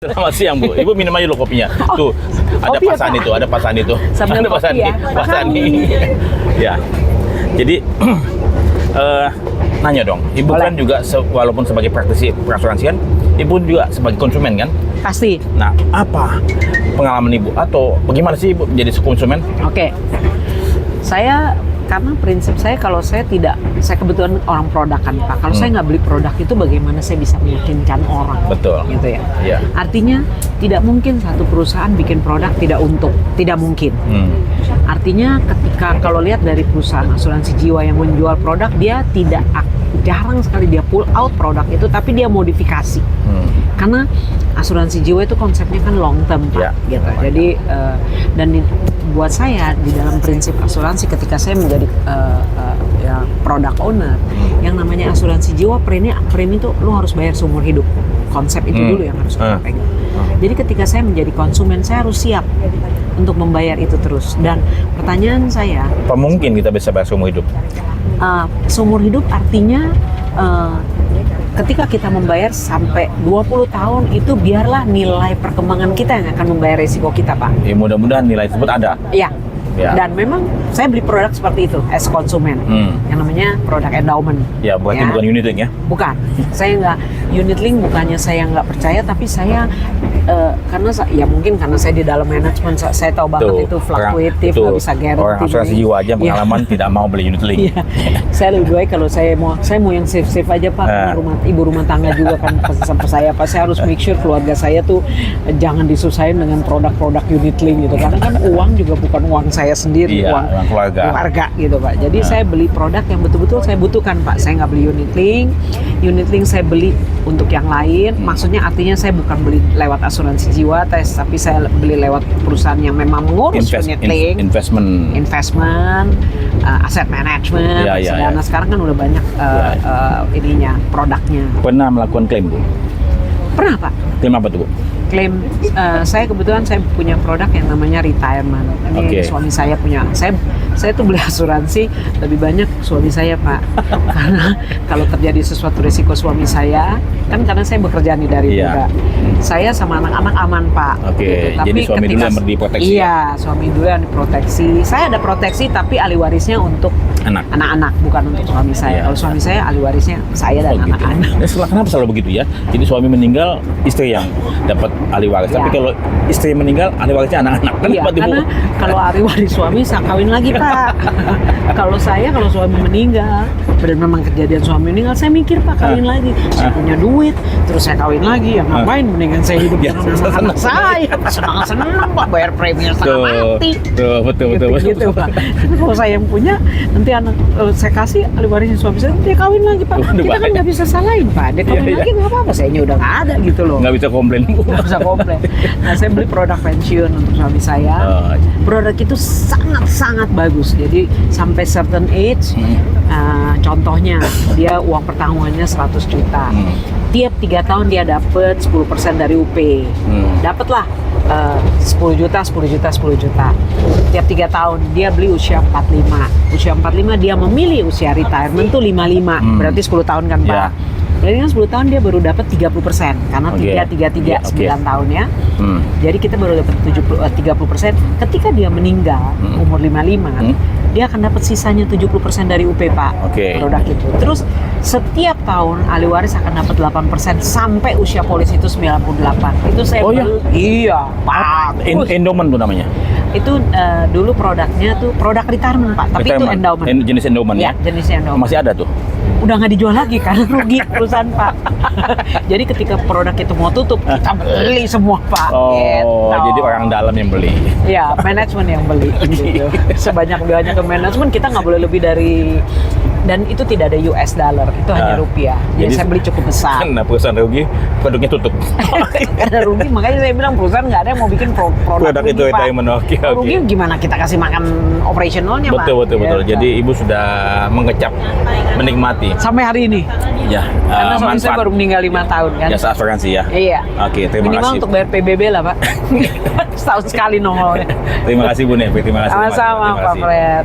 Selamat siang Bu. Ibu minum aja dulu kopinya. Tuh, ada Kopi ya, pasan Pak? itu, ada pasan itu. Sambil Ada pasan kopi ya? nih, pasan nih. Ya. Jadi nanya dong, Ibu Boleh. kan juga walaupun sebagai praktisi perasuransian, Ibu juga sebagai konsumen kan? Pasti. Nah, apa pengalaman Ibu atau bagaimana sih Ibu menjadi konsumen? Oke. Karena prinsip saya kalau saya kebetulan orang produk kan Pak. Kalau saya nggak beli produk itu bagaimana saya bisa meyakinkan orang? Betul. Gitu ya. Iya. Artinya tidak mungkin satu perusahaan bikin produk tidak untung, tidak mungkin. Artinya ketika kalau lihat dari perusahaan asuransi jiwa yang menjual produk, dia jarang sekali dia pull out produk itu, tapi dia modifikasi. Karena asuransi jiwa itu konsepnya kan long term Pak, Ya. gitu. Jadi buat saya di dalam prinsip asuransi ketika saya menjadi product owner, yang namanya asuransi jiwa premi itu lu harus bayar seumur hidup. Konsep itu dulu yang harus kita pegang. Jadi ketika saya menjadi konsumen, saya harus siap untuk membayar itu terus. Dan pertanyaan saya, Apa mungkin kita bisa bayar seumur hidup? seumur hidup artinya ketika kita membayar sampai 20 tahun itu biarlah nilai perkembangan kita yang akan membayar resiko kita Pak. Ya, mudah-mudahan nilai tersebut ada. Ya. Ya. Dan memang saya beli produk seperti itu as konsumen, yang namanya produk endowment. Ya, berarti bukan unit link ya? Bukan, saya nggak unit link, bukannya saya nggak percaya, tapi saya mungkin karena saya di dalam manajemen, saya tahu banget itu fluktuatif, nggak bisa guarantee. Orang asuransi jiwa aja pengalaman tidak mau beli unit link. Iya. Saya lebih baik kalau saya mau yang safe aja Pak. Ibu rumah tangga juga kan sama saya, Pak. Saya harus make sure keluarga saya tuh jangan disusahin dengan produk-produk unit link gitu, karena kan uang juga bukan uang saya sendiri, Iya, uang keluarga gitu Pak. Jadi saya beli produk yang betul-betul saya butuhkan Pak. Saya nggak beli unit link. Unit link saya beli untuk yang lain. Maksudnya artinya saya bukan beli lewat asuransi jiwa, tapi saya beli lewat perusahaan yang memang mengurus unit link, investment, aset management. Sedangkan sekarang kan udah banyak ininya, produknya. Pernah melakukan klaim Bu? Pernah Pak. Klaim apa tuh Bu? Klaim, saya kebetulan saya punya produk yang namanya retirement. Ini suami saya punya. Saya tuh beli asuransi lebih banyak suami saya Pak. Karena kalau terjadi sesuatu risiko suami saya, kan karena saya bekerja nih dari muda. Saya sama anak-anak aman Pak. Gitu. Tapi jadi suami dulu yang diproteksi. Iya, suami dulu yang diproteksi. Saya ada proteksi tapi ahli warisnya untuk anak-anak, bukan untuk suami saya. Kalau suami saya ahli warisnya saya dan anak-anak. Gitu. Kenapa selalu begitu ya? Jadi suami meninggal, istri yang dapat ahli waris. Tapi kalau istri meninggal, ahli warisnya anak-anak. Karena kalau ahli waris suami saya kawin lagi Pak. Kalau suami meninggal, dan memang kejadian suami meninggal, saya mikir Pak kawin lagi. Saya punya duit, terus saya kawin lagi. Ya ngapain mendingan saya hidup dengan anak-anak saya. Senang-senang Pak, bayar premi setengah mati. Betul. Gitu Pak. Tapi kalau saya yang punya, nanti anak saya kasih ahli warisnya suami saya, dia kawin lagi Pak. Kita kan nggak bisa salahin Pak. Dia kawin lagi nggak apa-apa. Sayanya udah nggak ada gitu loh. Nggak bisa komplain. Nggak bisa komplain. Nah, saya beli produk pensiun untuk suami saya. Produk itu sangat bagus. Jadi sampai certain age, contohnya dia uang pertanggungannya 100 juta. Tiap 3 tahun dia dapat 10% dari UP. Dapatlah 10 juta. Tiap 3 tahun dia beli usia 45. Usia 45 dia memilih usia retirement tuh 55. Berarti 10 tahun kan Pak. Berarti kan 10 tahun dia baru dapat 30% karena 9 tahun ya. Jadi kita baru dapat 30%. Ketika dia meninggal umur 55, dia akan dapat sisanya 70% dari UP Pak. Produk itu. Terus setiap tahun ahli waris akan dapat 8% sampai usia polis itu 98. Itu saya iya Pak. Endowment tuh namanya. Itu dulu produknya tuh produk retirement Pak, tapi itu endowment. Jenis endowment ya? Jenisnya endowment. Masih ada tuh? Udah nggak dijual lagi karena rugi perusahaan Pak. Jadi ketika produk itu mau tutup, kita beli semua Pak. Jadi orang dalam yang beli. Ya, manajemen yang beli. Gitu. Sebanyak-banyaknya ke manajemen, kita nggak boleh lebih dari, dan itu tidak ada US dollar, itu hanya rupiah. Jadi saya beli cukup besar. Karena perusahaan rugi, produknya tutup. Karena rugi, makanya saya bilang perusahaan nggak ada yang mau bikin produk itu retirement. Rugi gimana kita kasih makan operasionalnya Pak? Betul. Jadi Ibu sudah mengecap, menikmati. Sampai hari ini. Ya. Karena suami saya baru meninggal 5 tahun kan. Jasa asuransi ya. Iya. Terima minimal kasih. Untuk bayar PBB lah Pak. Setahun sekali nongolnya. Terima kasih Bu Nevi, terima kasih. Sama-sama Pak Fred.